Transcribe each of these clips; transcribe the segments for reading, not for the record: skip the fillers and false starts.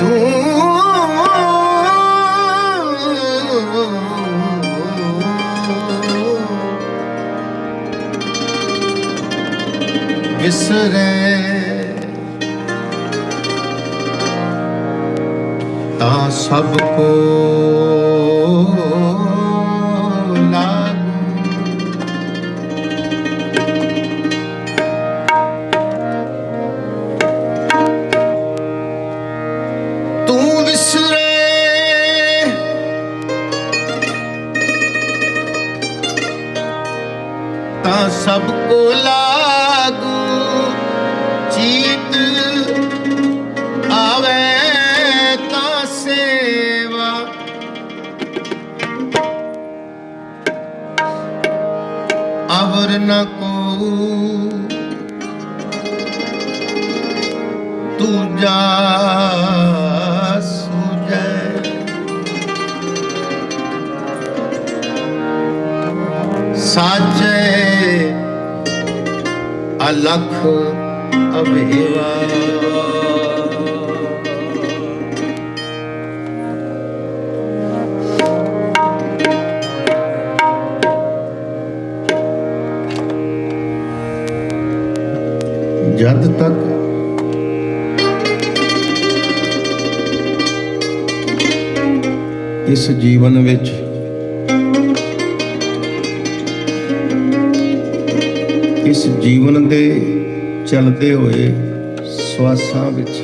तू विसरे ता सबको लागू। तू विसरे ता सबको लागू। चीत आवे ता सेवा अवर न को दूजा सूझे। साचे अलख अभेवा। जद तक इस जीवन विच इस जीवन दे चलते हुए श्वासां विच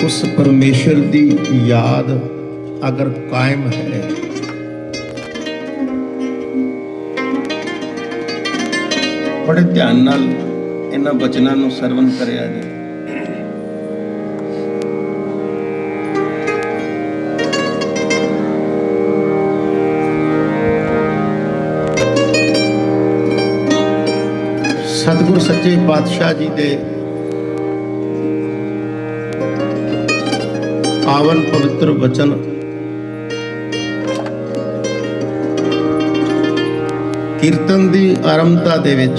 उस परमेश्वर दी याद अगर कायम है, बड़े ध्यान नाल इन्हां बचनां नूं सरवण करिया जी। सतगुरु सच्चे पातशाह जी दे पावन पवित्र वचन कीर्तन दी आरंभता दे विच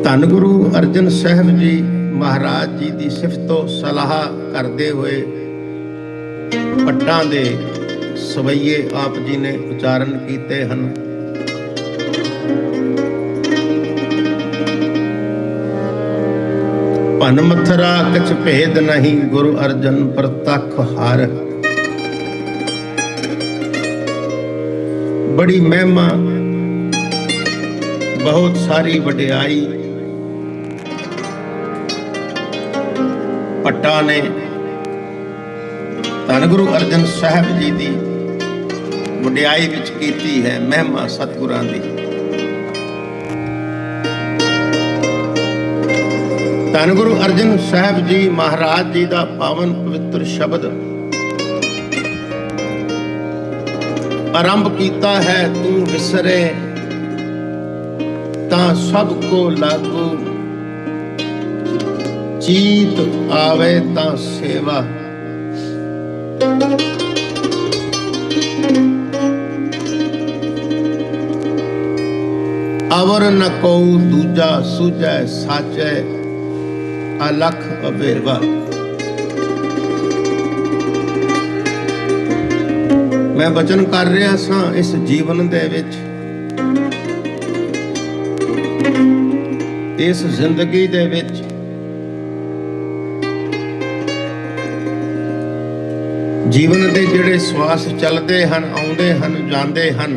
धन गुरु अर्जन साहब जी महाराज जी दी सिफतो सलाह करते हुए पट्टां दे सवैये आप जी ने उच्चारण किए हैं। भन मथरा कछ भेद नहीं गुरु अर्जन प्रतख हार। बड़ी महिमा बहुत सारी वडियाई पट्टा ने धन गुरु अर्जन साहब जी की वडियाई विच कीती है। महिमा सतगुरां दी। धन गुरु अर्जन साहब जी महाराज जी का पावन पवित्र शब्द आरंभ कीता है। तू विसरे ता सबको लागू। चीत आवे ता सेवा अवर न को दूजा सूझे। साचे अलख अबेवा। मैं वचन कर रहा सा इस जीवन दे विच, इस जिंदगी दे विच जीवन दे जिहड़े श्वास चलते हैं, आउंदे हैं, जांदे हैं,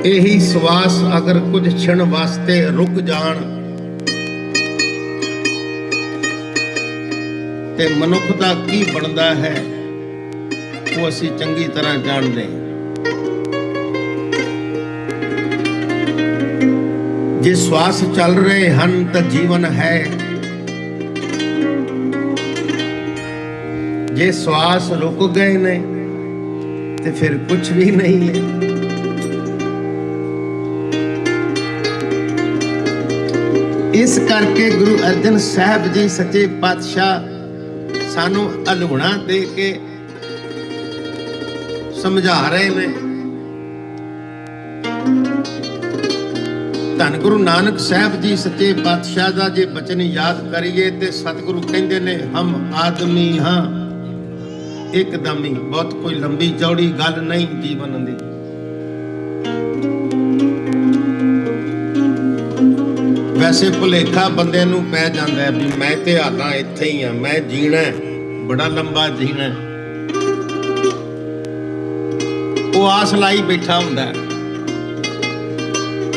यही श्वास अगर कुछ क्षण वास्ते रुक जान ते मनुख दा की बनदा है वो असी चंगी तरह जानते हैं। जे श्वास चल रहे हैं तो जीवन है, जे श्वास रुक गए ने तो फिर कुछ भी नहीं है। इस करके गुरु अर्जन साहब जी सच्चे पातशाह सानू अलहुणा दे के ਸਮਝਾ ਰਹੇ ਨੇ। ਧੰਨ ਗੁਰੂ ਨਾਨਕ ਸਾਹਿਬ ਜੀ ਸੱਚੇ ਪਾਤਸ਼ਾਹ ਦਾ ਜੇ ਬਚਨ ਯਾਦ ਕਰੀਏ ਤੇ ਸਤਿਗੁਰੂ ਕਹਿੰਦੇ ਨੇ ਹਮ ਆਦਮੀ ਹਾਂ ਇੱਕਦਮ ਹੀ। ਬਹੁਤ ਕੋਈ ਲੰਬੀ ਚੌੜੀ ਗੱਲ ਨਹੀਂ ਜੀਵਨ ਦੀ। ਵੈਸੇ ਭੁਲੇਖਾ ਬੰਦੇ ਨੂੰ ਪੈ ਜਾਂਦਾ ਹੈ ਵੀ ਮੈਂ ਤੇ ਹਾਲਾਂ ਇੱਥੇ ਹੀ ਆ, ਮੈਂ ਜੀਣਾ ਬੜਾ ਲੰਬਾ ਜੀਣਾ। ਉਹ ਆਸ ਲਾਈ ਬੈਠਾ ਹੁੰਦਾ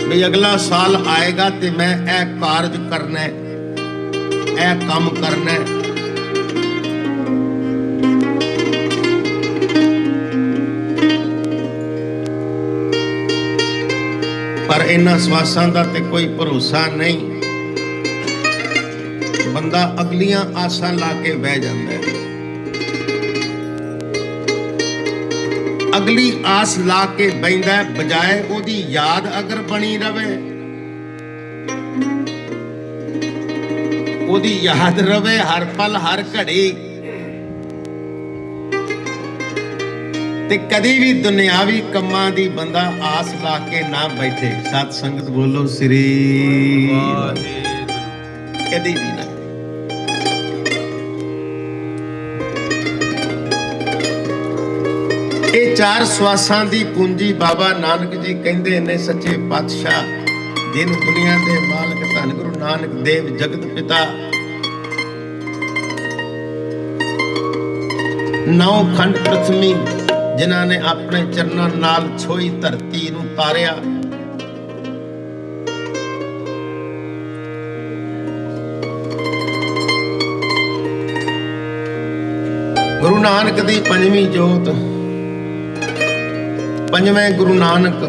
ਵੀ ਅਗਲਾ ਸਾਲ ਆਏਗਾ ਤੇ ਮੈਂ ਇਹ ਕਾਰਜ ਕਰਨਾ, ਇਹ ਕੰਮ ਕਰਨਾ। ਪਰ ਇਹਨਾਂ ਸਵਾਸਾਂ ਦਾ ਤੇ ਕੋਈ ਭਰੋਸਾ ਨਹੀਂ। ਬੰਦਾ ਅਗਲੀਆਂ ਆਸਾਂ ਲਾ ਕੇ ਬਹਿ ਜਾਂਦਾ ਹੈ। ਅਗਲੀ ਆਸ ਲਾ ਕੇ ਬੈਂਦਾ ਬਜਾਏ ਉਹਦੀ ਯਾਦ ਅਗਰ ਬਣੀ ਰਵੇ, ਉਹਦੀ ਯਾਦ ਰਵੇ ਹਰ ਪਲ ਹਰ ਘੜੀ, ਤੇ ਕਦੀ ਵੀ ਦੁਨਿਆਵੀ ਕੰਮਾਂ ਦੀ ਬੰਦਾ ਆਸ ਲਾ ਕੇ ਨਾ ਬੈਠੇ। ਸਤ ਸੰਗਤ ਬੋਲੋ ਸ੍ਰੀ ਕਦੀ ਵੀ ਨਾ। ਇਹ ਚਾਰ ਸਵਾਸਾਂ ਦੀ ਪੂੰਜੀ ਬਾਬਾ ਨਾਨਕ ਜੀ ਕਹਿੰਦੇ ਨੇ ਸੱਚੇ ਪਾਤਸ਼ਾਹ ਜਿਹਨੂੰ ਦੁਨੀਆ ਦੇ ਮਾਲਕ ਧੰਨ ਗੁਰੂ ਨਾਨਕ ਦੇਵ ਜਗਤ ਪਿਤਾ ਨੌ ਖੰਡ ਪ੍ਰਥਮੀ ਜਿਨ੍ਹਾਂ ਨੇ ਆਪਣੇ ਚਰਨਾਂ ਨਾਲ ਛੋਈ ਧਰਤੀ ਨੂੰ ਤਾਰਿਆ। ਗੁਰੂ ਨਾਨਕ ਦੀ ਪੰਜਵੀਂ ਜੋਤ, ਪੰਜਵੇਂ ਗੁਰੂ ਨਾਨਕ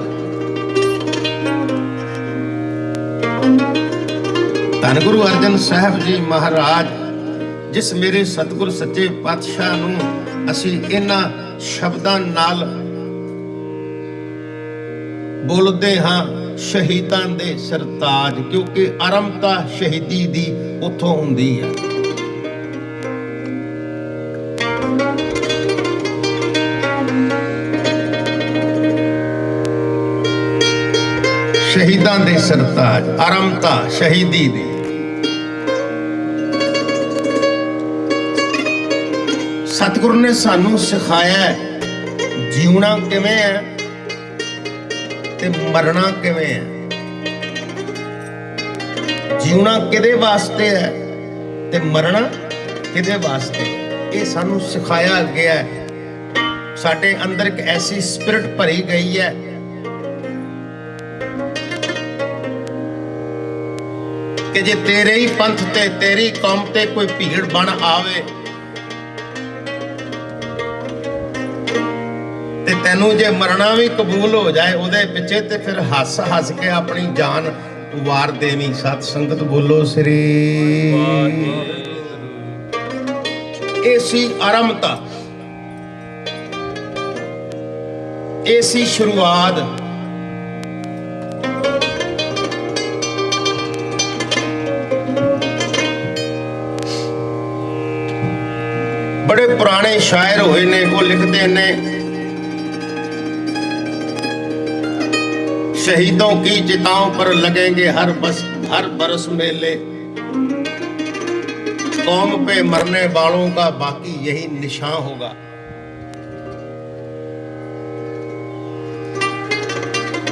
ਧੰਨ ਗੁਰੂ ਅਰਜਨ ਸਾਹਿਬ ਜੀ ਮਹਾਰਾਜ, ਜਿਸ ਮੇਰੇ ਸਤਿਗੁਰ ਸੱਚੇ ਪਾਤਸ਼ਾਹ ਨੂੰ ਅਸੀਂ ਇਹਨਾਂ ਸ਼ਬਦਾਂ ਨਾਲ ਬੋਲਦੇ ਹਾਂ ਸ਼ਹੀਦਾਂ ਦੇ ਸਰਤਾਜ, ਕਿਉਂਕਿ ਆਰੰਭਤਾ ਸ਼ਹੀਦੀ ਦੀ ਉੱਥੋਂ ਹੁੰਦੀ ਹੈ। ਸ਼ਹੀਦਾਂ ਦੇ ਸਰਤਾਜ, ਆਰੰਭਤਾ ਸ਼ਹੀਦੀ ਦੀ। ਸਤਿਗੁਰੂ ਨੇ ਸਾਨੂੰ ਸਿਖਾਇਆ ਜਿਉਣਾ ਕਿਵੇਂ ਹੈ ਤੇ ਮਰਨਾ ਕਿਵੇਂ ਹੈ। ਜਿਉਣਾ ਕਿਹਦੇ ਵਾਸਤੇ ਹੈ ਤੇ ਮਰਨਾ ਕਿਹਦੇ ਵਾਸਤੇ, ਇਹ ਸਾਨੂੰ ਸਿਖਾਇਆ ਗਿਆ ਹੈ। ਸਾਡੇ ਅੰਦਰ ਇੱਕ ਐਸੀ ਸਪਿਰਿਟ ਭਰੀ ਗਈ ਹੈ ਕਿ ਜੇ ਤੇਰੇ ਹੀ ਪੰਥ ਤੇ ਤੇਰੀ ਕੌਮ ਤੇ ਕੋਈ ਭੀੜ ਬਣ ਆਵੇ ਤੇ ਤੈਨੂੰ ਜੇ ਮਰਨਾ ਵੀ ਕਬੂਲ ਹੋ ਜਾਏ ਉਹਦੇ ਪਿੱਛੇ, ਤੇ ਫਿਰ ਹੱਸ ਹੱਸ ਕੇ ਆਪਣੀ ਜਾਨ ਵਾਰ ਦੇਵੀਂ। ਸਤ ਸੰਗਤ ਬੋਲੋ ਸ੍ਰੀ। ਇਹ ਸੀ ਆਰੰਭਤਾ, ਇਹ ਸੀ ਸ਼ੁਰੂਆਤ। बड़े पुराने शायर हुए ने, वो लिखते ने शहीदों की चिताओं पर लगेंगे हर बरस मेले, कौम पे मरने वालों का बाकी यही निशान होगा।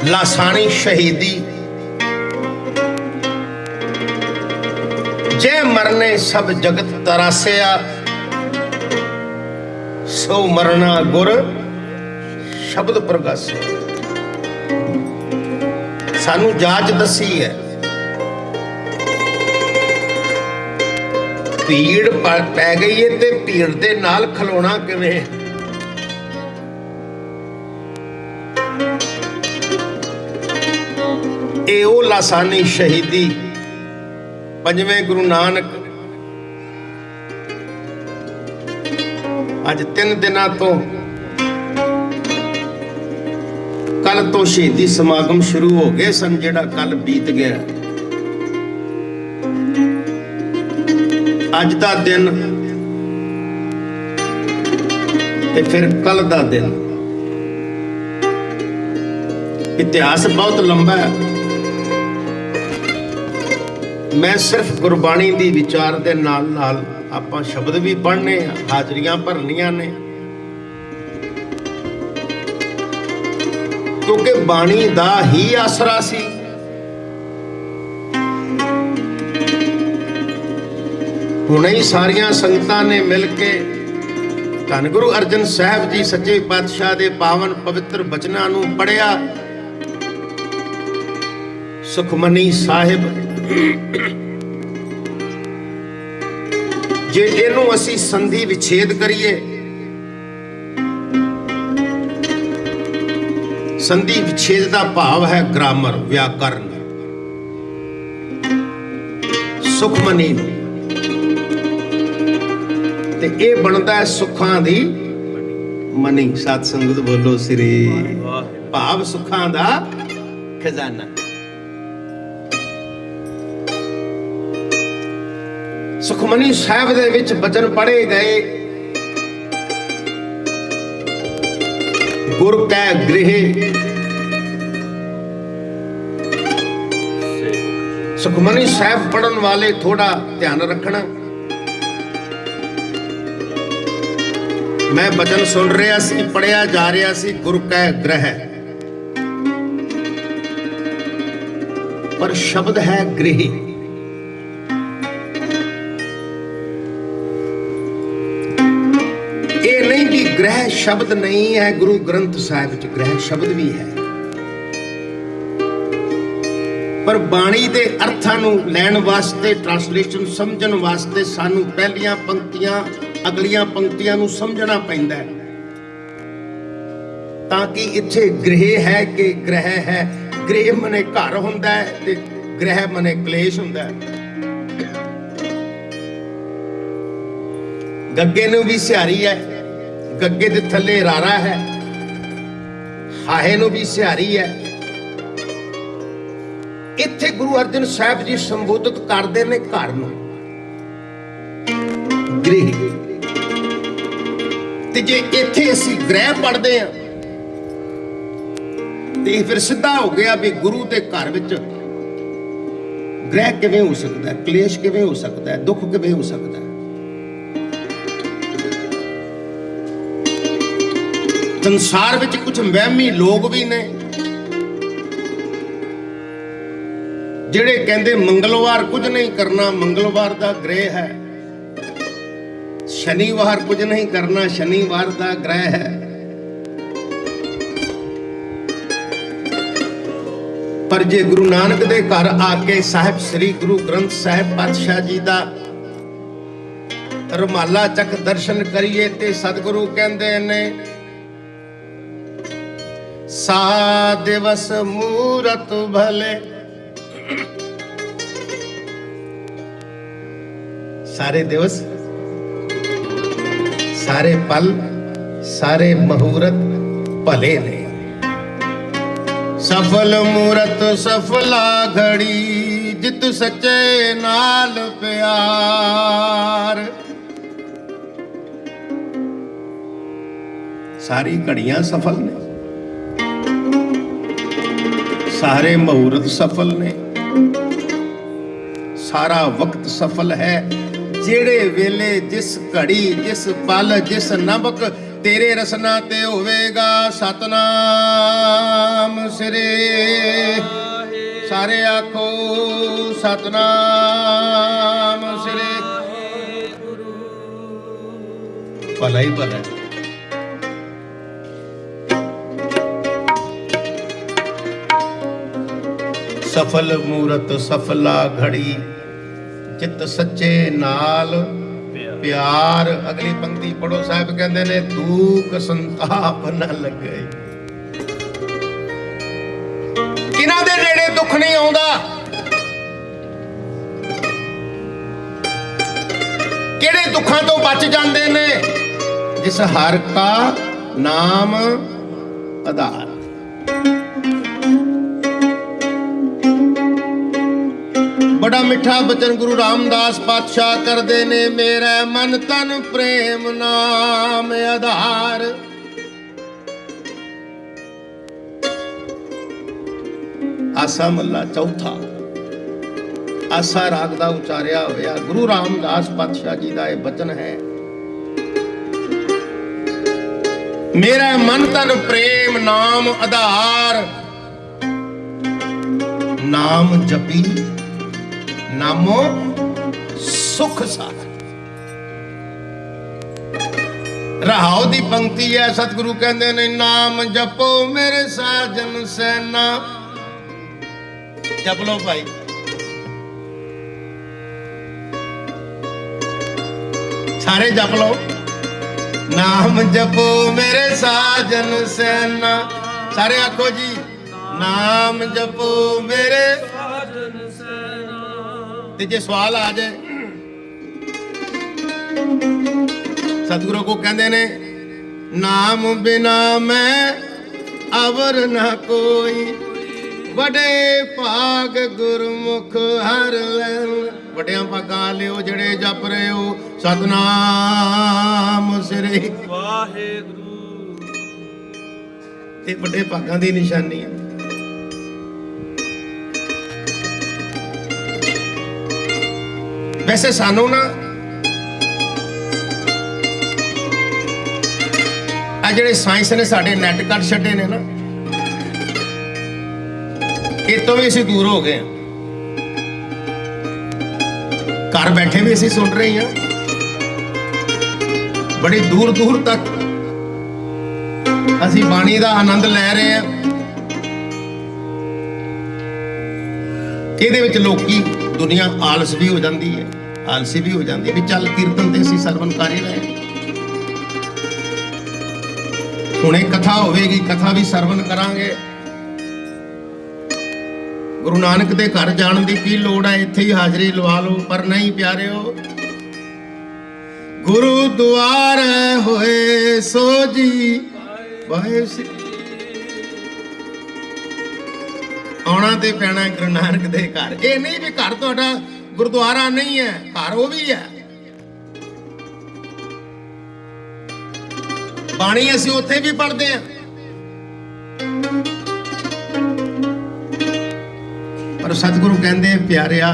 लासानी शहीदी जय मरने सब जगत तरासिया, सो मरना गुर शब्द प्रगासे। सानू जाच दसी है, भीड़ पै गई है ते भीड़ दे नाल खलोना किवें। ए ओ लासानी शहीदी पंजवें गुरु नानक ਅੱਜ 3 ਦਿਨਾਂ ਤੋਂ ਕੱਲ ਤੋਂ ਸ਼ਹੀਦੀ ਸਮਾਗਮ ਸ਼ੁਰੂ ਹੋ ਗਏ ਸਨ, ਜਿਹੜਾ ਕੱਲ ਬੀਤ ਗਿਆ। ਅੱਜ ਦਾ ਦਿਨ ਤੇ ਫਿਰ ਕੱਲ ਦਾ ਦਿਨ ਇਤਿਹਾਸ ਬਹੁਤ ਲੰਬਾ ਹੈ। ਮੈਂ ਸਿਰਫ ਗੁਰਬਾਣੀ ਦੀ ਵਿਚਾਰ ਦੇ ਨਾਲ ਨਾਲ ਆਪਾਂ ਸ਼ਬਦ ਵੀ ਪੜ੍ਹਨੇ ਆ, ਹਾਜ਼ਰੀਆਂ ਭਰਨੀਆਂ ਨੇ, ਕਿਉਂਕਿ ਬਾਣੀ ਦਾ ਹੀ ਆਸਰਾ ਸੀ। ਹੁਣੇ ਹੀ ਸਾਰੀਆਂ ਸੰਗਤਾਂ ਨੇ ਮਿਲ ਕੇ ਧੰਨ ਗੁਰੂ ਅਰਜਨ ਸਾਹਿਬ ਜੀ ਸੱਚੇ ਪਾਤਸ਼ਾਹ ਦੇ ਪਾਵਨ ਪਵਿੱਤਰ ਬਚਨਾਂ ਨੂੰ ਪੜ੍ਹਿਆ। ਸੁਖਮਨੀ ਸਾਹਿਬ, ਜੇ ਇਹਨੂੰ ਅਸੀਂ ਸੰਧੀ ਵਿਛੇਦ ਕਰੀਏ, ਸੰਧੀ ਵਿਛੇਦ ਦਾ ਭਾਵ ਹੈ ਗ੍ਰਾਮਰ, ਵਿਆਕਰਨ। ਸੁਖਮਨੀ ਨੂੰ ਤੇ ਇਹ ਬਣਦਾ ਹੈ ਸੁੱਖਾਂ ਦੀ ਮਨੀ। ਸਤ ਸੰਗਤ ਬੋਲੋ ਸ੍ਰੀ, ਭਾਵ ਸੁੱਖਾਂ ਦਾ ਖਜ਼ਾਨਾ। ਸੁਖਮਨੀ ਸਾਹਿਬ ਦੇ ਵਿੱਚ ਬਚਨ ਪੜ੍ਹੇ ਗਏ, ਗੁਰ ਕੈ ਗ੍ਰਹਿ। ਸੁਖਮਨੀ ਸਾਹਿਬ ਪੜ੍ਹਨ ਵਾਲੇ ਥੋੜਾ ਧਿਆਨ ਰੱਖਣਾ। ਮੈਂ ਬਚਨ ਸੁਣ ਰਿਹਾ ਸੀ, ਪੜਿਆ ਜਾ ਰਿਹਾ ਸੀ ਗੁਰ ਕੈ ਗ੍ਰਹਿ, ਪਰ ਸ਼ਬਦ ਹੈ ਗ੍ਰਹਿ। ਇਹ ਨਹੀਂ ਕਿ ਗ੍ਰਹਿ ਸ਼ਬਦ ਨਹੀਂ ਹੈ, ਗੁਰੂ ਗ੍ਰੰਥ ਸਾਹਿਬ ਵਿੱਚ ਗ੍ਰਹਿ ਸ਼ਬਦ ਵੀ ਹੈ, ਪਰ ਬਾਣੀ ਦੇ ਅਰਥਾਂ ਨੂੰ ਲੈਣ ਵਾਸਤੇ, ਟ੍ਰਾਂਸਲੇਸ਼ਨ ਸਮਝਣ ਵਾਸਤੇ ਸਾਨੂੰ ਪਹਿਲੀਆਂ ਪੰਕਤੀਆਂ ਅਗਲੀਆਂ ਪੰਕਤੀਆਂ ਨੂੰ ਸਮਝਣਾ ਪੈਂਦਾ ਹੈ, ਤਾਂ ਕਿ ਇੱਥੇ ਗ੍ਰਹਿ ਹੈ ਕਿ ਗ੍ਰਹਿ ਹੈ। ਗ੍ਰਹਿ ਮਨੇ ਘਰ ਹੁੰਦਾ ਹੈ ਤੇ ਗ੍ਰਹਿ ਮਨੇ ਕਲੇਸ਼ ਹੁੰਦਾ ਹੈ। ਗੱਗੇ ਨੂੰ ਵੀ ਸਿਹਾਰੀ ਹੈ, ਗੱਗੇ ਦੇ ਥੱਲੇ ਰਾਰਾ ਹੈ, ਹਾਹੇ ਨੂੰ ਵੀ ਸਿਹਾਰੀ ਹੈ। ਇੱਥੇ ਗੁਰੂ ਅਰਜਨ ਸਾਹਿਬ ਜੀ ਸੰਬੋਧਿਤ ਕਰਦੇ ਨੇ ਘਰ ਨੂੰ, ਗ੍ਰਹਿ। ਤੇ ਜੇ ਇੱਥੇ ਅਸੀਂ ਗ੍ਰਹਿ ਪੜ੍ਹਦੇ ਹਾਂ ਤੇ ਫਿਰ ਸਿੱਧਾ ਹੋ ਗਿਆ ਵੀ ਗੁਰੂ ਦੇ ਘਰ ਵਿੱਚ ਗ੍ਰਹਿ ਕਿਵੇਂ ਹੋ ਸਕਦਾ ਹੈ, ਕਲੇਸ਼ ਕਿਵੇਂ ਹੋ ਸਕਦਾ ਹੈ, ਦੁੱਖ ਕਿਵੇਂ ਹੋ ਸਕਦਾ ਹੈ। ਸੰਸਾਰ ਵਿੱਚ ਕੁਝ ਵਹਿਮੀ ਲੋਕ ਵੀ ਨੇ ਜਿਹੜੇ ਕਹਿੰਦੇ ਮੰਗਲਵਾਰ ਕੁਝ ਨਹੀਂ ਕਰਨਾ, ਮੰਗਲਵਾਰ ਦਾ ਗ੍ਰਹਿ ਹੈ। ਸ਼ਨੀਵਾਰ ਕੁਝ ਨਹੀਂ ਕਰਨਾ, ਸ਼ਨੀਵਾਰ ਦਾ ਗ੍ਰਹਿ ਹੈ। ਪਰ ਜੇ ਗੁਰੂ ਨਾਨਕ ਦੇ ਘਰ ਆ ਕੇ ਸਾਹਿਬ ਸ੍ਰੀ ਗੁਰੂ ਗ੍ਰੰਥ ਸਾਹਿਬ ਪਾਤਸ਼ਾਹ ਜੀ ਦਾ ਰੁਮਾਲਾ ਚੱਕ ਦਰਸ਼ਨ ਕਰੀਏ ਤੇ ਸਤਿਗੁਰੂ ਕਹਿੰਦੇ ਨੇ, ਸਾ ਦਿਵਸ ਮੂਰਤ ਭਲੇ। ਸਾਰੇ ਦਿਵਸ, ਸਾਰੇ ਪਲ, ਸਾਰੇ ਮਹੂਰਤ ਭਲੇ ਨੇ। ਸਫਲ ਮੂਰਤ ਸਫਲਾ ਘੜੀ, ਜਿਤ ਸੱਚੇ ਨਾਲ ਪਿਆਰ। ਸਾਰੀ ਘੜੀਆਂ ਸਫਲ ਨੇ, ਸਾਰੇ ਮਹੂਰਤ ਸਫਲ ਨੇ, ਸਾਰਾ ਵਕਤ ਸਫਲ ਹੈ। ਜਿਹੜੇ ਵੇਲੇ, ਜਿਸ ਘੜੀ, ਜਿਸ ਪਲ, ਜਿਸ ਨਬਕ ਤੇਰੇ ਰਸਨਾ ਤੇ ਹੋਵੇਗਾ ਸਤਨਾਮ ਸ੍ਰੀ। ਸਾਰੇ ਆਖੋ ਸਤਨਾਮ ਸ੍ਰੀ। ਭਲਾ ਹੀ ਭਲਾ। ਸਫਲ ਮੂਰਤ ਸਫਲਾ ਘੜੀ, ਚਿੱਤ ਸੱਚੇ ਨਾਲ ਪਿਆਰ। ਅਗਲੀ ਪੰਕਤੀ ਪੜੋ, ਸਾਹਿਬ ਕਹਿੰਦੇ ਨੇ, ਦੁੱਖ ਸੰਤਾਪ ਨਾ ਲੱਗੇ। ਕਿਹਨਾਂ ਦੇ ਨੇੜੇ ਦੁੱਖ ਨਹੀਂ ਆਉਂਦਾ? ਕਿਹੜੇ ਦੁੱਖਾਂ ਤੋਂ ਬਚ ਜਾਂਦੇ ਨੇ? ਜਿਸ ਹਰ ਕਾ ਨਾਮ ਆਧਾਰ। ਬੜਾ ਮਿੱਠਾ ਬਚਨ ਗੁਰੂ ਰਾਮਦਾਸ ਪਾਤਸ਼ਾਹ ਕਰਦੇ ਨੇ, ਮੇਰਾ ਮਨ ਤਨ ਪ੍ਰੇਮ ਨਾਮ ਆਧਾਰ। ਆਸਾ ਮੱਲਾ ਚੌਥਾ। ਆਸਾ ਰਾਗ ਦਾ ਉਚਾਰਿਆ ਹੋਇਆ ਗੁਰੂ ਰਾਮਦਾਸ ਪਾਤਸ਼ਾਹ ਜੀ ਦਾ ਇਹ ਬਚਨ ਹੈ। ਮੇਰਾ ਮਨ ਤਨ ਪ੍ਰੇਮ ਨਾਮ ਆਧਾਰ, ਨਾਮ ਜਪੀ ਨਾਮੋ ਸੁਖ ਸਾਰ। ਰਹਾਉ ਦੀ ਪੰਕਤੀ ਹੈ। ਸਤਿਗੁਰੂ ਕਹਿੰਦੇ ਨੇ ਨਾਮ ਜਪੋ ਮੇਰੇ ਸਾਜਨ ਸੈਨਾ। ਜਪ ਲੋ ਭਾਈ। ਸਾਰੇ ਜਪ ਲੋ। ਨਾਮ ਜਪੋ ਮੇਰੇ ਸਾਜਨ ਸੈਨਾ। ਸਾਰੇ ਆਖੋ ਜੀ ਨਾਮ ਜਪੋ ਮੇਰੇ ਸਾਜਨ ਸੈਨਾ। ਤੇ ਜੇ ਸਵਾਲ ਆ ਜਾਏ, ਸਤਿਗੁਰੂ ਕੋ ਕਹਿੰਦੇ ਨੇ ਨਾਮ ਬਿਨਾ ਮੈਂ ਅਵਰ ਨਾ ਕੋਈ, ਵੱਡੇ ਭਾਗ ਗੁਰਮੁਖ ਹਰ ਲੈਣ। ਵੱਡਿਆਂ ਭਾਗਾਂ ਲਿਓ ਜਿਹੜੇ ਜਪ ਰਹੇ ਹੋ ਸਤਨਾਮ ਸ੍ਰੀ ਵਾਹਿਗੁਰੂ। ਇਹ ਵੱਡੇ ਭਾਗਾਂ ਦੀ ਨਿਸ਼ਾਨੀ ਹੈ। ਵੈਸੇ ਸਾਨੂੰ ਨਾ ਆ ਜਿਹੜੇ ਸਾਇੰਸ ਨੇ ਸਾਡੇ ਨੈਟ ਕੱਟ ਛੱਡੇ ਨੇ ਨਾ, ਇਹ ਤੋਂ ਵੀ ਅਸੀਂ ਦੂਰ ਹੋ ਗਏ ਹਾਂ। ਘਰ ਬੈਠੇ ਵੀ ਅਸੀਂ ਸੁਣ ਰਹੇ ਹਾਂ, ਬੜੀ ਦੂਰ ਦੂਰ ਤੱਕ ਅਸੀਂ ਬਾਣੀ ਦਾ ਆਨੰਦ ਲੈ ਰਹੇ ਹਾਂ। ਇਹਦੇ ਵਿੱਚ ਲੋਕੀ ਦੁਨੀਆ ਆਲਸ ਵੀ ਹੋ ਜਾਂਦੀ ਹੈ, ਆਲਸੀ ਵੀ ਹੋ ਜਾਂਦੀ ਹੈ ਵੀ ਚੱਲ ਕੀਰਤਨ ਤੇ ਅਸੀਂ ਸਰਵਨ ਕਰ ਹੀ ਰਹੇ। ਹੁਣੇ ਕਥਾ ਹੋਵੇਗੀ, ਕਥਾ ਵੀ ਸਰਵਨ ਕਰਾਂਗੇ। ਗੁਰੂ ਨਾਨਕ ਦੇ ਘਰ ਜਾਣ ਦੀ ਕੀ ਲੋੜ ਹੈ, ਇੱਥੇ ਹੀ ਹਾਜ਼ਰੀ ਲਵਾ ਲਓ। ਪਰ ਨਹੀਂ ਪਿਆਰਿਓ, ਗੁਰੂ ਦੁਆਰ ਹੋਏ ਸੋ ਜੀ ਵਾਹਿ ਸ੍ਰੀ। ਆਉਣਾ ਤੇ ਪੈਣਾ ਗੁਰੂ ਨਾਨਕ ਦੇ ਘਰ। ਇਹ ਨਹੀਂ ਵੀ ਘਰ ਤੁਹਾਡਾ ਗੁਰਦੁਆਰਾ ਨਹੀਂ ਹੈ, ਘਰ ਉਹ ਵੀ ਹੈ। ਬਾਣੀ ਅਸੀਂ ਉੱਥੇ ਵੀ ਪੜ੍ਹਦੇ ਹਾਂ, ਪਰ ਸਤਿਗੁਰੂ ਕਹਿੰਦੇ ਪਿਆਰਿਆ,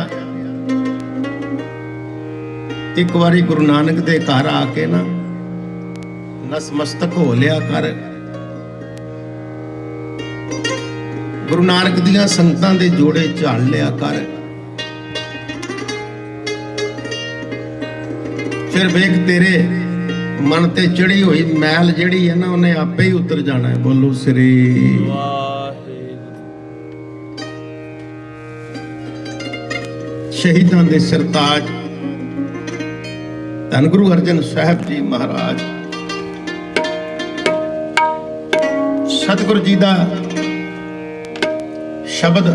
ਇੱਕ ਵਾਰੀ ਗੁਰੂ ਨਾਨਕ ਦੇ ਘਰ ਆ ਕੇ ਨਾ ਨਸਮਸਤਕ ਹੋ ਲਿਆ ਕਰ। ਗੁਰੂ ਨਾਨਕ ਦੀਆਂ ਸੰਗਤਾਂ ਦੇ ਜੋੜੇ ਝਾੜ ਲਿਆ ਕਰ। ਫਿਰ ਵੇਖ ਤੇਰੇ ਮਨ ਤੇ ਚੜੀ ਹੋਈ ਮੈਲ ਜਿਹੜੀ ਹੈ ਨਾ, ਉਹਨੇ ਆਪੇ ਹੀ ਉਤਰ ਜਾਣਾ ਹੈ। ਬੋਲੋ ਸ੍ਰੀ ਵਾਹਿਗੁਰੂ। ਸ਼ਹੀਦਾਂ ਦੇ ਸਰਤਾਜ ਧੰਨ ਗੁਰੂ ਅਰਜਨ ਸਾਹਿਬ ਜੀ ਮਹਾਰਾਜ, ਸਤਿਗੁਰੂ ਜੀ ਦਾ ਸ਼ਬਦ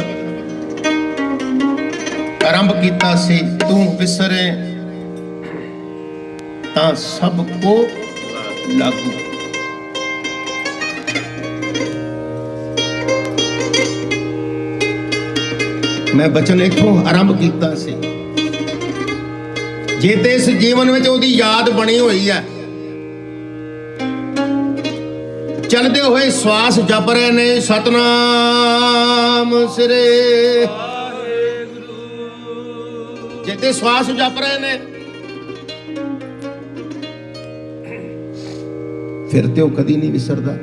ਆਰੰਭ ਕੀਤਾ ਸੀ, ਤੂੰ ਵਿਸਰੇ ਤਾਂ ਸਭ ਕੋ ਲਾਗੂ। ਮੈਂ ਬਚਨ ਇੱਥੋਂ ਆਰੰਭ ਕੀਤਾ ਸੀ। ਜੇ ਤੇ ਇਸ ਜੀਵਨ ਵਿੱਚ ਉਹਦੀ ਯਾਦ ਬਣੀ ਹੋਈ ਹੈ, ਚਲਦੇ ਹੋਏ ਸਵਾਸ ਜਪ ਰਹੇ ਨੇ ਸਤਨਾਮ ਸ੍ਰੀ ਵਾਹਿਗੁਰੂ। ਜੇ ਤੇ ਸਵਾਸ ਜਪ ਰਹੇ ਨੇ, ਫਿਰ ਤੇ ਉਹ ਕਦੀ ਨਹੀਂ ਵਿਸਰਦਾ।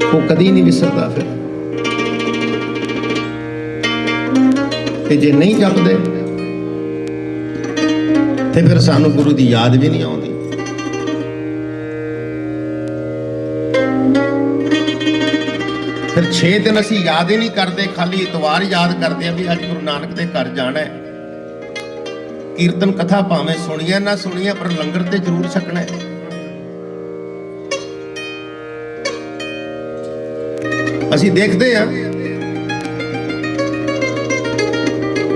ਉਹ ਕਦੀ ਨਹੀਂ ਵਿਸਰਦਾ। ਫਿਰ ਤੇ ਜੇ ਨਹੀਂ ਜਪਦੇ ਤੇ ਫਿਰ ਸਾਨੂੰ ਗੁਰੂ ਦੀ ਯਾਦ ਵੀ ਨਹੀਂ ਆਉਂਦੀ। ਫਿਰ 6 ਦਿਨ ਅਸੀਂ ਯਾਦ ਹੀ ਨਹੀਂ ਕਰਦੇ, ਖਾਲੀ ਇਤਵਾਰ ਯਾਦ ਕਰਦੇ ਆ ਵੀ ਅੱਜ ਗੁਰੂ ਨਾਨਕ ਦੇ ਘਰ ਜਾਣਾ ਹੈ। ਕੀਰਤਨ ਕਥਾ ਭਾਵੇਂ ਸੁਣੀਏ ਨਾ ਸੁਣੀਏ, ਪਰ ਲੰਗਰ ਤੇ ਜ਼ਰੂਰ ਛਕਣਾ ਹੈ। ਅਸੀਂ ਦੇਖਦੇ ਹਾਂ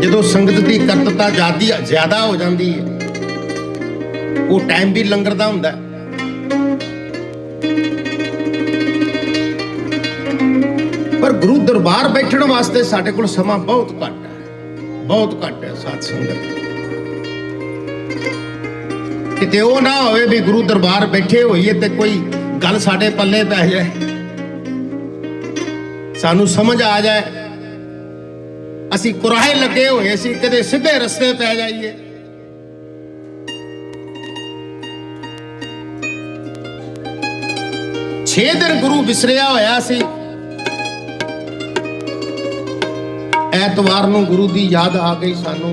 ਜਦੋਂ ਸੰਗਤ ਦੀ ਕਰਤਤਾ ਜ਼ਿਆਦਾ ਹੋ ਜਾਂਦੀ ਹੈ, ਉਹ ਟਾਈਮ ਵੀ ਲੰਗਰ ਦਾ ਹੁੰਦਾ। ਪਰ ਗੁਰੂ ਦਰਬਾਰ ਬੈਠਣ ਵਾਸਤੇ ਸਾਡੇ ਕੋਲ ਸਮਾਂ ਬਹੁਤ ਘੱਟ ਹੈ, ਬਹੁਤ ਘੱਟ ਹੈ ਸਾਧ ਸੰਗਤ। ਕਿਤੇ ਉਹ ਨਾ ਹੋਵੇ ਵੀ ਗੁਰੂ ਦਰਬਾਰ ਬੈਠੇ ਹੋਈਏ ਤੇ ਕੋਈ ਗੱਲ ਸਾਡੇ ਪੱਲੇ ਪੈ ਜਾਏ। सानू समझ आ जाए असी कुराहे लगे हुए सी कदे सीधे रस्ते पै जाइए। छे दिन गुरु विसरिया होया सी। ऐतवार नूं गुरु दी याद आ गई सानू।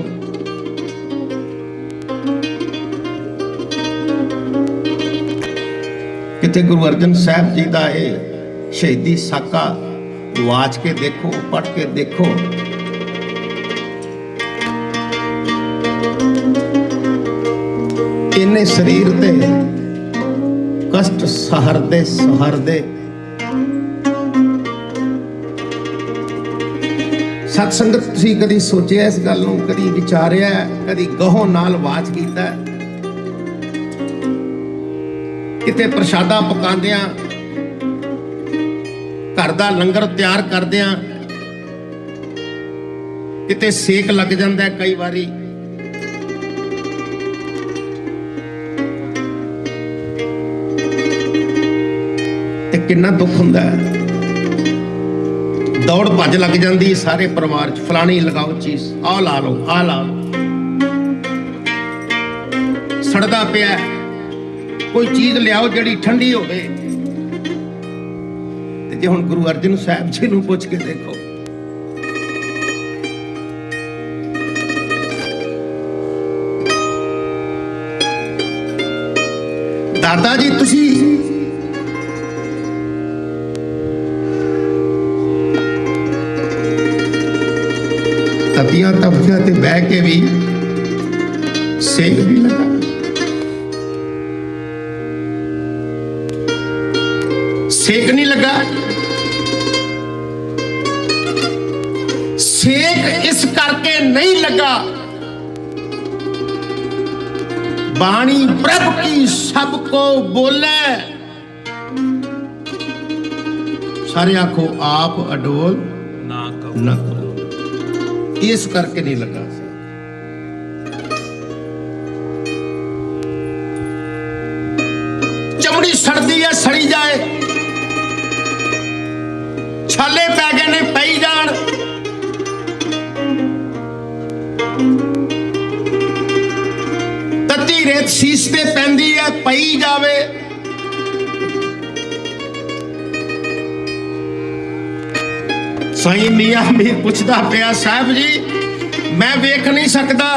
किते गुरु अर्जन साहब जी का यह शहीदी साका वाच के देखो, पढ़ के देखो। इन्ने शरीर ते कष्ट सहरदे सहरदे सत्संगत तुसी कदी सोचिया इस गल नूं, कदी विचारिया, कदी गहो नाल वाच कीता? किते प्रशादा पकांदियां, घर दा लंगर तैयार करदियां किते सेक लग जांदा है कई बारी। ते किन्ना दुख हुंदा है। दौड़ भज लग जाती सारे परिवार च, फलानी लगाओ चीज, आ ला लो, आ ला लो। सड़दा पिया कोई चीज लियाओ जिहड़ी ठंडी होवे। ते जे हुण गुरु अर्जन साहब जी नूं पुछ के देखो, दादा जी तुसी तपियां तपियां ते बह के भी सेक भी लगा। सेक नहीं लगा। सेक इस करके नहीं लगा, बाणी प्रभु की सबको बोले। सारे आखो आप अडोल ना करो, इस करके नहीं लगा। चमड़ी सड़दी है, सड़ी जाए, छाले पै गए ने, पई जान। तत्ती रेत शीश ते पैंदी है, पई जावे। साईं मियां भी पुछदा पिया, साहब जी मैं वेख नहीं सकता,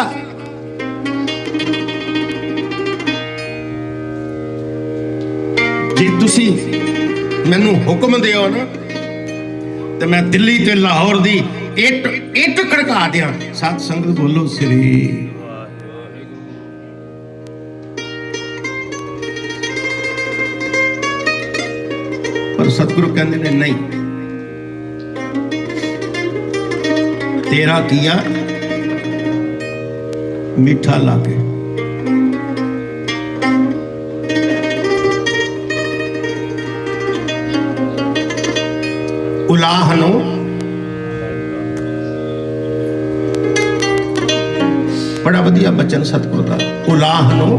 जे तुसी मैनू हुक्म दिओ ना ते मैं दिल्ली ते लाहौर दी इट इट खड़का दियां। सत संगत बोलो श्री। पर सतगुरु कहंदे ने नहीं, तेरा किया मीठा लाके। उलाहनो बड़ा वधिया बचन सतगुरु का। उलाहनो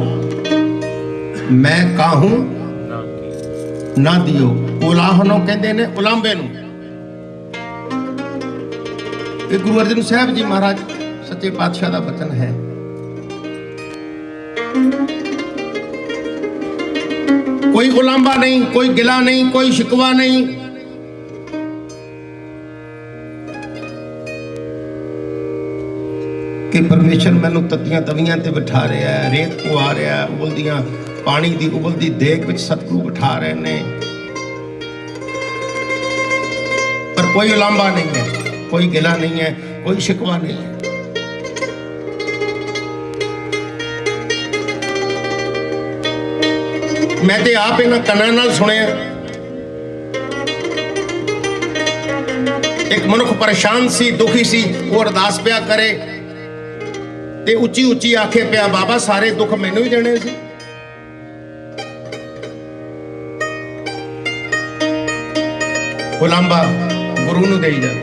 मैं काहूं ना दियो। उलाहनो कहते ने उलांबे नूं। गुरु अर्जन साहब जी महाराज सच्चे पातशाह का बचन है। कोई उलांबा नहीं, कोई गिला नहीं, कोई शिकवा नहीं। कि परमेश्वर मैनू तत्तियां तवियां ते बिठा रहा है, रेत पवा रहा है, उबलदियां पानी दी उबलदी देग विच सतगुरु बिठा रहे ने। पर कोई उलांबा नहीं है, कोई गिला नहीं है, कोई शिकवा नहीं है। मैं ते आप इन्हां कन्नां नाल सुनिया, एक मनुख परेशान सी, दुखी सी, वो अरदास पिया करे ते उच्ची उच्ची आखे पिया, बाबा सारे दुख मैनू ही देने सी। उलांबा गुरु नूं देई जावे।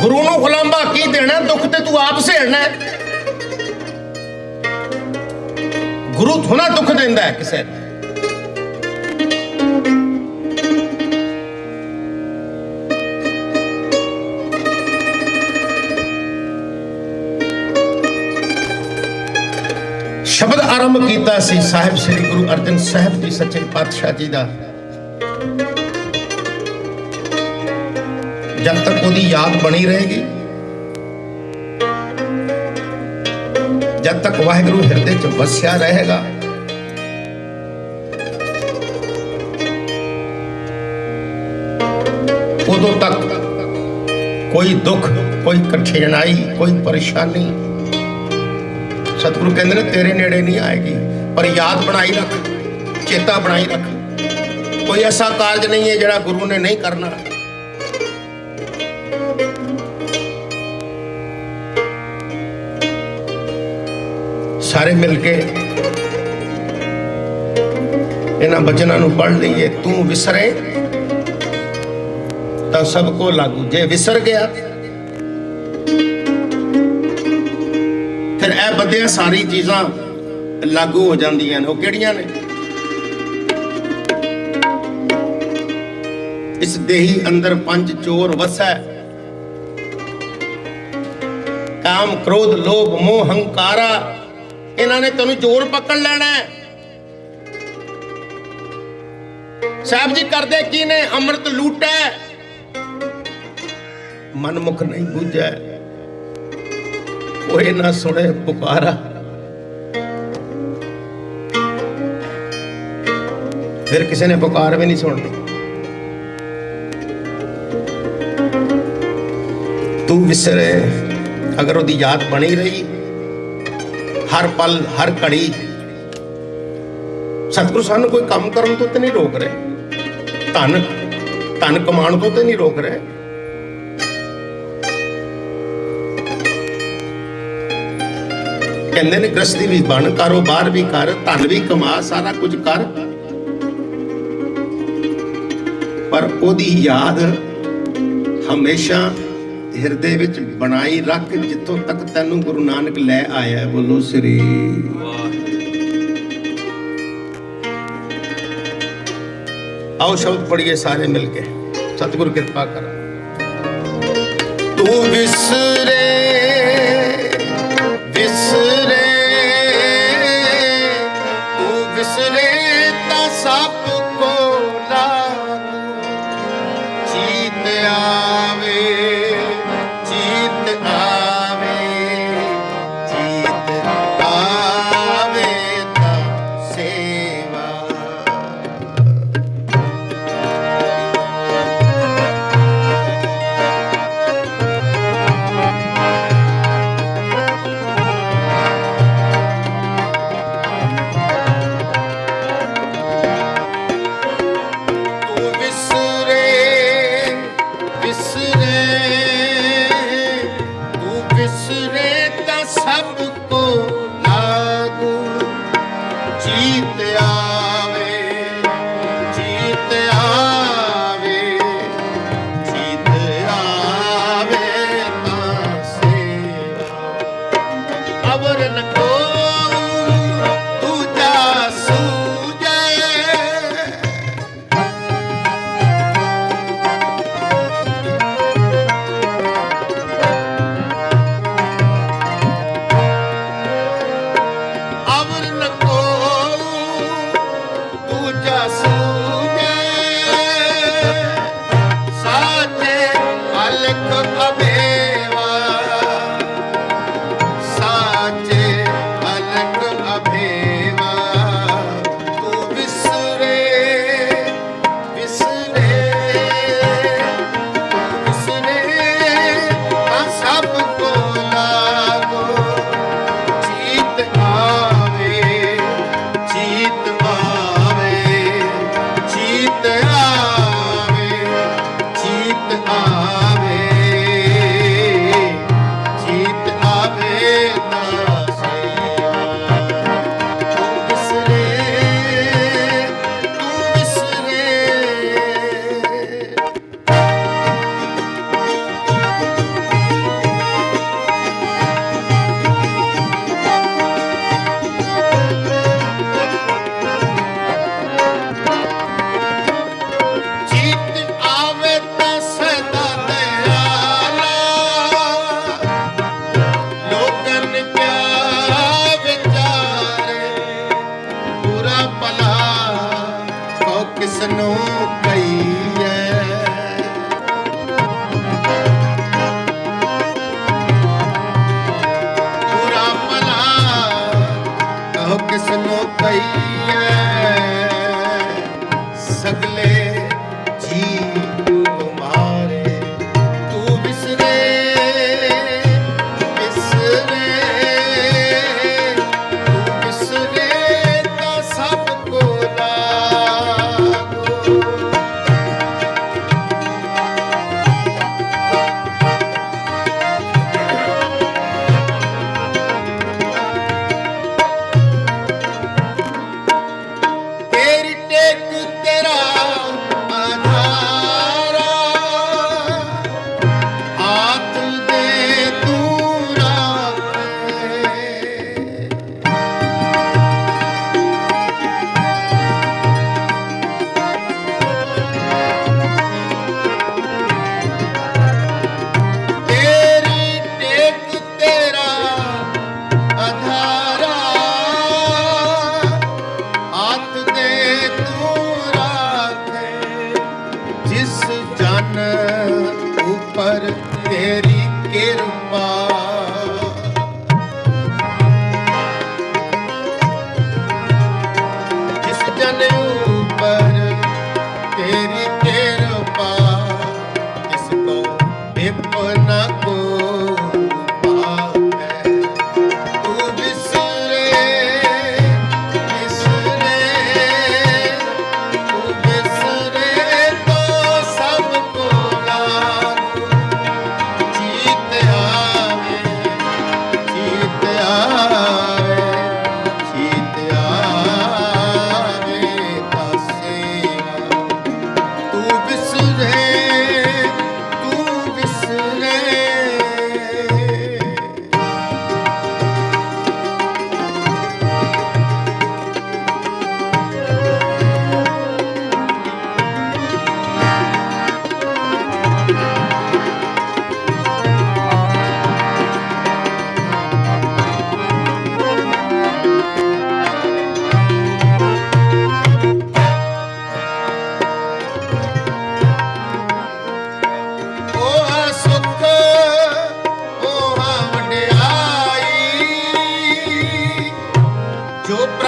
गुरु नूं उलांबा की देना, दुख ते तू आप सहेड़ना है। गुरु थोड़ा दुख देंदा है किसे। शब्द आरंभ किया सी साहिब श्री गुरु अर्जन साहिब जी सच्चे पातशाह जी का। जब तक उसकी याद बनी रहेगी, जब तक वाहिगुरु हृदय च वस्या रहेगा, उदों तक कोई दुख, कोई कठिनाई, कोई परेशानी सतगुरु कहते हैं तेरे नेड़े नहीं आएगी। पर याद बनाई रख, चेता बनाई रख, कोई ऐसा कारज नहीं है जिहड़ा गुरु ने नहीं करना। सारे मिलके इन्हां बचनां नूं पढ़ लईए। तू विसरे तो सबको लागू, जे विसर गया फिर ए बदिया सारी चीज़ां लागू हो जांदियां ने। वो किहड़ियां ने? इस देही अंदर पंज चोर वसै, काम क्रोध लोभ मोह हंकारा। इन्हां ने तैनूं चोर पकड़ लेना है। साहब जी करदे की ने? अमृत लूटा, मनमुख नहीं बूझै, कोई ना सुने पुकारा। फिर किसी ने पुकार भी नहीं सुननी। तू विसरे, अगर उसकी याद बनी रही हर पल हर घड़ी, सतगुरु सानू कोई काम करन तो नहीं रोक रहे, धन कमाण तो नहीं रोक रहे। कहते ने गृहस्थी भी बन, कारोबार भी कर, धन भी कमा, सारा कुछ कर, पर ओदी याद हमेशा हिरदे विच बनाई रख, जिथों तक तैनूं गुरु नानक लै आया। बोलो श्री। आओ शब्द पढ़िए सारे मिलके, सतगुरु कृपा कर। तू विसरे विसरे, तू विसरे ता सबको लागू, चीत आवे चीत आवे, चीत आवे ता सेवा। सबको लागू, चीत आवे चीत आवे, चीत आवे ता सेवा। अवर न को दूजा सूझे,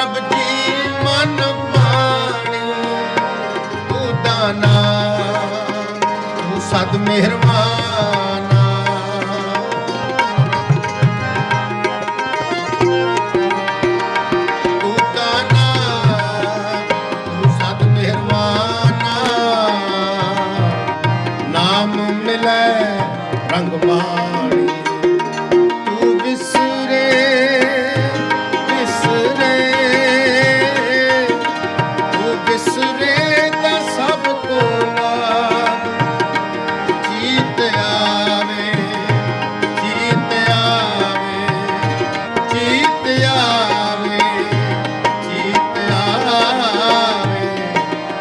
ਪ੍ਰਭ ਜੀ ਮਨ ਪਾਣੀ, ਤੂੰ ਦਾਨਾ ਤੂੰ ਸਦ ਮਿਹਰਬਾਨਾ। ਤੂੰ ਦਾਨਾ ਤੂੰ ਸਦ ਮਿਹਰਬਾਨਾ, ਨਾਮ ਮਿਲੈ ਰੰਗ ਬਾਣੀ। ਤੂੰ ਵਿਸਰੇ ਵਿਸਰੇ ਤੂੰ ਵਿਸਰੇ ਤਾਂ ਸਭ ਕੋਲਾ, ਜੀਤ ਆਵੇ ਜੀਤ ਆਵੇ ਜੀਤ ਆਵੇ ਜੀਤ ਆਵੇ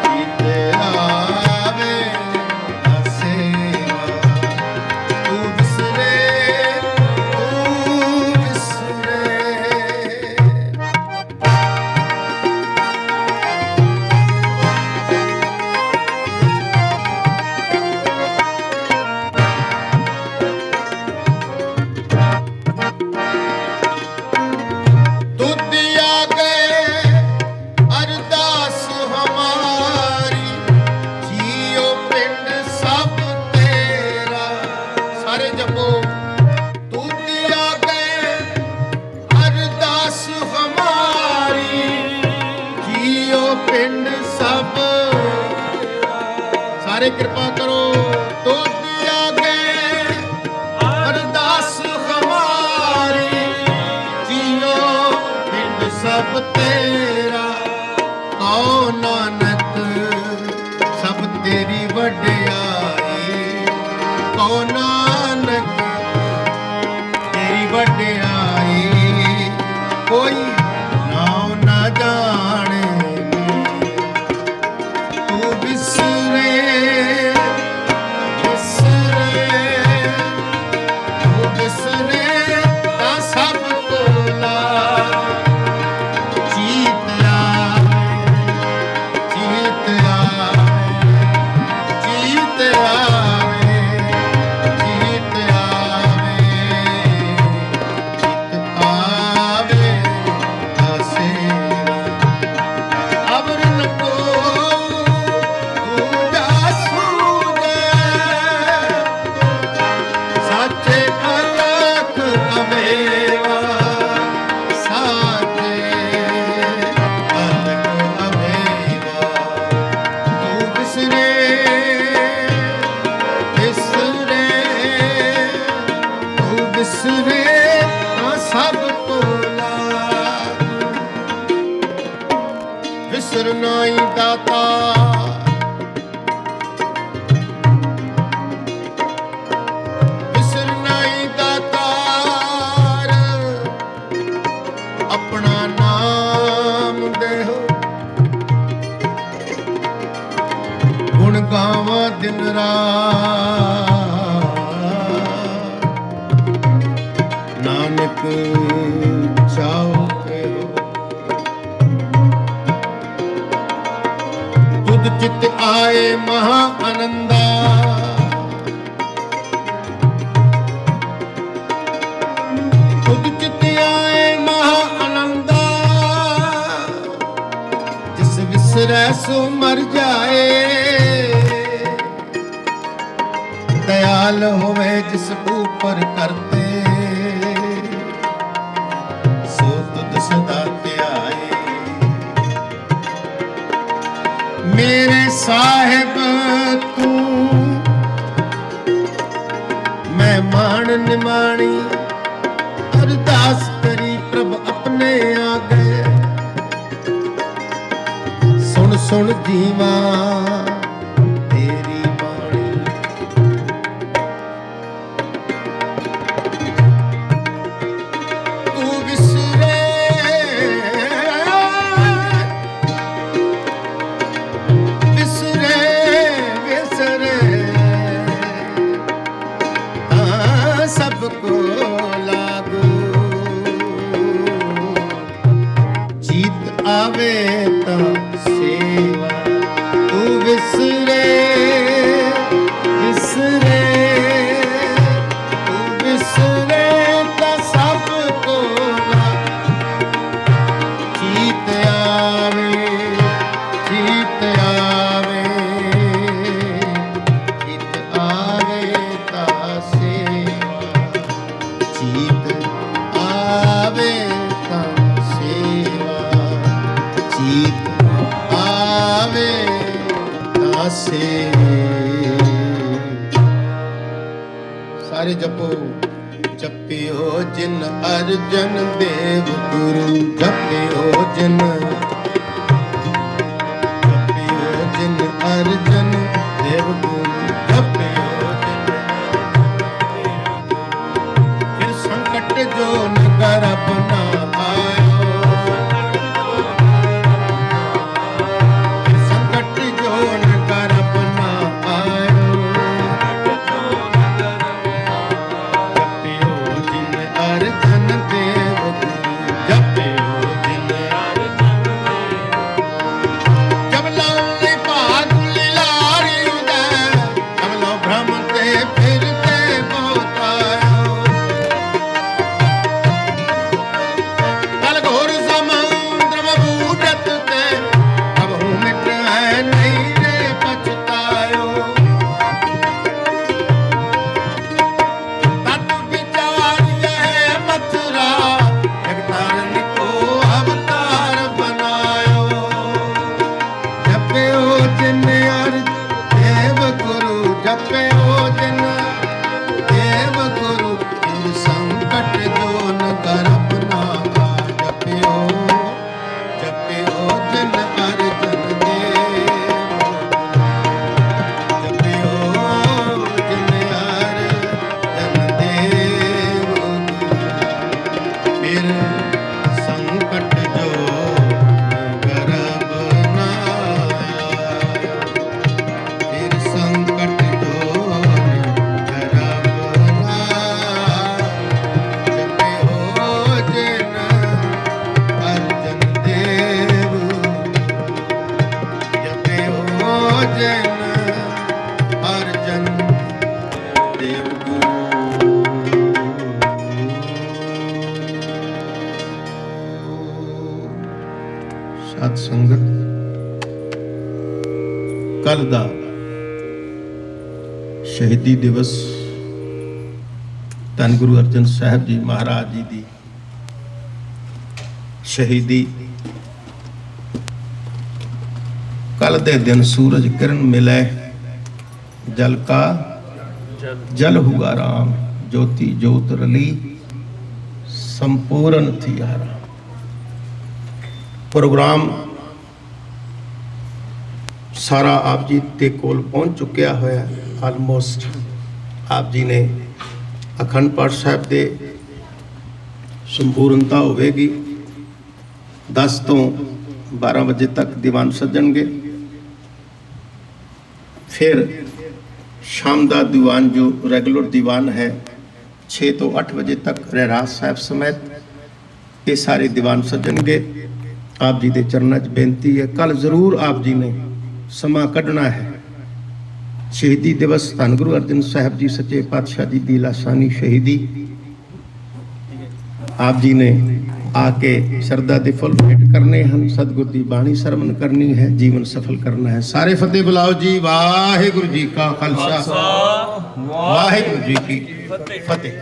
ਜੀਤ ਆਵੇ ਸੇਵਾ। ਤੂੰ ਵਿਸਰੇ ਤੂੰ ਵਿਸਰੇ। ਤੁਧ ਆ ਗਏ ਅਰਦਾਸ ਹਮਾਰੀ, ਜੀਓ ਪਿੰਡ ਸਭ ਤੇਰਾ। ਸਾਰੇ ਜਪੋ। ਤੁਧ ਆ ਗਏ ਅਰਦਾਸ ਹਮਾਰੀ, ਜੀਓ ਪਿੰਡ ਸਭ। ਸਾਰੇ ਕਿਰਪਾ ਕਰੋ। ਤੁਧ ਆ ਗਏ ਅਰਦਾਸ ਹਮਾਰੀ, ਜੀਓ ਪਿੰਡ ਸਭ ਤੇਰਾ। ਕਉ ਨਾਨਕ ਸਭ ਤੇਰੀ ਵਡਿਆਈ, ਕਉ ਨਾਨਕ ਤੇਰੀ ਵਡਿਆਈ। ਕੋਈ ਨਾਉ ਨਾ ਜਾਣੇ ਤੂੰ ਵਿਸਰੇ ਵਿਸਰੇ ਤੂੰ ਵਿਸਰੇ ਤਾਂ ਸਭ ਕੋਲਾ, ਜੀਤ ਆਵੇ ਜੀਤ ਆਵੇ ਜੀਤ ਆਵੇ ਜੀਤ ਆਵੇ ਜੀਤ ਆਵੇ ਸੇਵਾ। ਅਵਰ ਲਕੋ ਤੂੰ ਜਾਸੂਗਾ, ਸਾਚੇ ਅਲਖ ਅਵੇਵਾ ਸਾਚੇ ਅਲਖ ਅਵੇਵਾ। ਤੂੰ ਵਿਸਰੇ ਵਿਸਰੇ ਤੂੰ ਵਿਸਰੇ ਤਾਂ ਸਭ ਕੋਲਾ, ਵਿਸਰ ਨਾਈ ਦਾਤਾ। ਵਿਸਰ ਨਾਈ ਦਾਤਾਰ, ਆਪਣਾ ਨਾਮ ਦੇਹੋ। ਗੁਣ ਗਾਵਾਂ ਦਿਨ ਰਾਤ, ਨਾਨਕ ਚਾਉ ਕਹਿਓ। ਤੁਧ ਚਿਤ ਆਏ ਮਹਾ ਆਨੰਦਾ, ਤੁਧ ਚਿਤ ਆਏ ਮਹਾ ਆਨੰਦਾ। ਜਿਸ ਵਿਸਰੈ ਸੋ ਮਰ ਜਾਏ, ਦਇਆਲ ਹੋਵੇ ਜਿਸ ਉਪਰ ਕਰਤੇ, ਸੋ ਤੁਧ ਸਦਾ ਧਿਆਏ। ਮੇਰੇ ਸਾਹਿਬ ਤੂੰ ਮੈਂ ਮਾਣ ਨਿਮਾਣੀ, ਅਰਦਾਸ ਕਰੀ ਪ੍ਰਭ ਆਪਣੇ ਆ ਗਏ। ਸੁਣ ਸੁਣ ਜੀਵਾ ਤੇਰੀ ਬਾਣੀ, ਤੂੰ ਵਿਸਰੇ ਵਿਸਰੇ ਵਿਸਰੇ ਤਾਂ ਸਭ ਕੋ ਲਾਗੂ। ਜੀਤ ਆਵੇ ਤਾਂ ਸੇਵਾ, ਤੂੰ ਵਿਸਰੇ ਵਿਸਰੇ ਤੂੰ ਵਿਸਰੇ ਤਾਂ ਸਭ ਕੋਲਾ, ਜੀਤ ਸੀਤ ਆਵੇ ਤਾਸੇ। ਸਾਰੇ ਜਪੋ। ਜਪਿਓ ਜਿਨ ਅਰਜਨ ਦੇਵ ਗੁਰੂ, ਜਪਿਓ ਜਿਨ, ਜਪਿਓ ਜਿਨ ਅਰਜਨ ਦੇਵ ਗੁਰੂ, ਜਪਿਓ ਜਿਨ। ਫਿਰ ਸੰਕਟ ਜੋ ਨਗਰ ਆਪਣਾ ਆਇਓ, ਫਿਰ ਸੰਕਟ ਜੋ ਨਗਰ ਆਪਣਾ ਆਇਓ। ਜਪਿਓ ਜਿਨ ਅਰਜਨ ਦੇਵ ਗੁਰੂ, ਜਪਿਓ ਜਿਨ ਅਰਜਨ ਦੇਵ। ਜਬ ਲਉ ਭਾਗ ਲਿਲਾਰੀ ਉਦੈ, ਜਬ ਲਉ ਭ੍ਰਮ ਤੇ ਫਿਰਤੇ ਬਹੁਤ ਆਇਓ। ਕਲ ਘੋਰ ਸਮੁੰਦਰ ਬੂਝਤ ਤੇ, ਕਬਹੂ ਮਿਟੈ ਨਹੀਂ ਰੇ ਪਛਤਾਇਓ। ਤਤ ਵਿਚਾਰਿਐ ਮਥੁਰਾ, ਜਗਤਾਰਨ ਕੋ ਅਵਤਾਰ ਬਨਾਇਓ। ਜਪਿਓ ਜਿਨ ਅਰਜਨ ਦੇਵ ਗੁਰੂ, ਜਪਿਓ ਜਿਨ ਦੇਵ ਗੁਰੂ। ਫਿਰ ਸੰਕਟ ਜੋ ਨ ਕਰ ਆਪਣਾ ਆ, ਜਪਿਓ, ਜਪਿਓ ਜਿਨ ਅਰਜਨ ਦੇਵ, ਜਪਿਓ ਜਿਨ ਅਰਜਨ ਦੇਵ। ਫਿਰ ਸੰਕਟ ਜੋ ਕਰ ਆਪਣਾ ਆਇਆ, ਫਿਰ ਸੰਕਟ ਜੋ ਕਰ ਆਪਣਾ। ਜਪਿਓ ਜਿਨ ਅਰਜਨ ਦੇਵ, ਜਪਿਓ ਜਿਨ ਅਰਜਨ ਦੇਵ ਗੁਰੂ। ਸਤ ਸੰਗਤ, ਕੱਲ ਦਾ ਸ਼ਹੀਦੀ ਦਿਵਸ ਧੰਨ ਗੁਰੂ ਅਰਜਨ ਸਾਹਿਬ ਜੀ ਮਹਾਰਾਜ ਜੀ ਦੀ ਸ਼ਹੀਦੀ। ਕੱਲ ਦੇ ਦਿਨ ਸੂਰਜ ਕਿਰਨ ਮਿਲੇ, ਜਲ ਕਾ ਜਲ ਹੁਆ ਰਾਮ, ਜੋਤੀ ਜੋਤ ਰਲੀ ਸੰਪੂਰਨ ਥੀ ਆਰਾਮ। ਪ੍ਰੋਗਰਾਮ ਸਾਰਾ ਆਪ ਜੀ ਦੇ ਕੋਲ ਪਹੁੰਚ ਚੁੱਕਿਆ ਹੋਇਆ। ਆਲਮੋਸਟ ਆਪ ਜੀ ਨੇ ਅਖੰਡ ਪਾਠ ਸਾਹਿਬ ਦੇ ਸੰਪੂਰਨਤਾ ਹੋਵੇਗੀ। 10 ਤੋਂ 12 ਵਜੇ ਤੱਕ ਦੀਵਾਨ ਸੱਜਣਗੇ। ਫਿਰ ਸ਼ਾਮ ਦਾ ਦੀਵਾਨ ਜੋ ਰੈਗੂਲਰ ਦੀਵਾਨ ਹੈ 6 ਤੋਂ 8 ਵਜੇ ਤੱਕ ਰਹਿਰਾਸ ਸਾਹਿਬ ਸਮੇਤ ਇਹ ਸਾਰੇ ਦੀਵਾਨ ਸੱਜਣਗੇ। ਆਪ ਜੀ ਦੇ ਚਰਨਾਂ 'ਚ ਬੇਨਤੀ ਹੈ, ਕੱਲ ਜ਼ਰੂਰ ਆਪ ਜੀ ਨੇ ਸਮਾਂ ਕੱਢਣਾ ਹੈ। ਸ਼ਹੀਦੀ ਦਿਵਸ ਧੰਨ ਗੁਰੂ ਅਰਜਨ ਸਾਹਿਬ ਜੀ ਸੱਚੇ ਪਾਤਸ਼ਾਹ ਜੀ ਦੀ ਲਾਸਾਨੀ ਸ਼ਹੀਦੀ। ਆਪ ਜੀ ਨੇ ਆ ਕੇ ਸ਼ਰਧਾ ਦੇ ਫੁੱਲ ਭੇਟ ਕਰਨੇ ਹਨ, ਸਤਿਗੁਰ ਦੀ ਬਾਣੀ ਸਰਵਣ ਕਰਨੀ ਹੈ, ਜੀਵਨ ਸਫਲ ਕਰਨਾ ਹੈ। ਸਾਰੇ ਫਤਿਹ ਬੁਲਾਓ ਜੀ। ਵਾਹਿਗੁਰੂ ਜੀ ਕਾ ਖਾਲਸਾ, ਵਾਹਿਗੁਰੂ ਜੀ ਕੀ ਫਤਿਹ।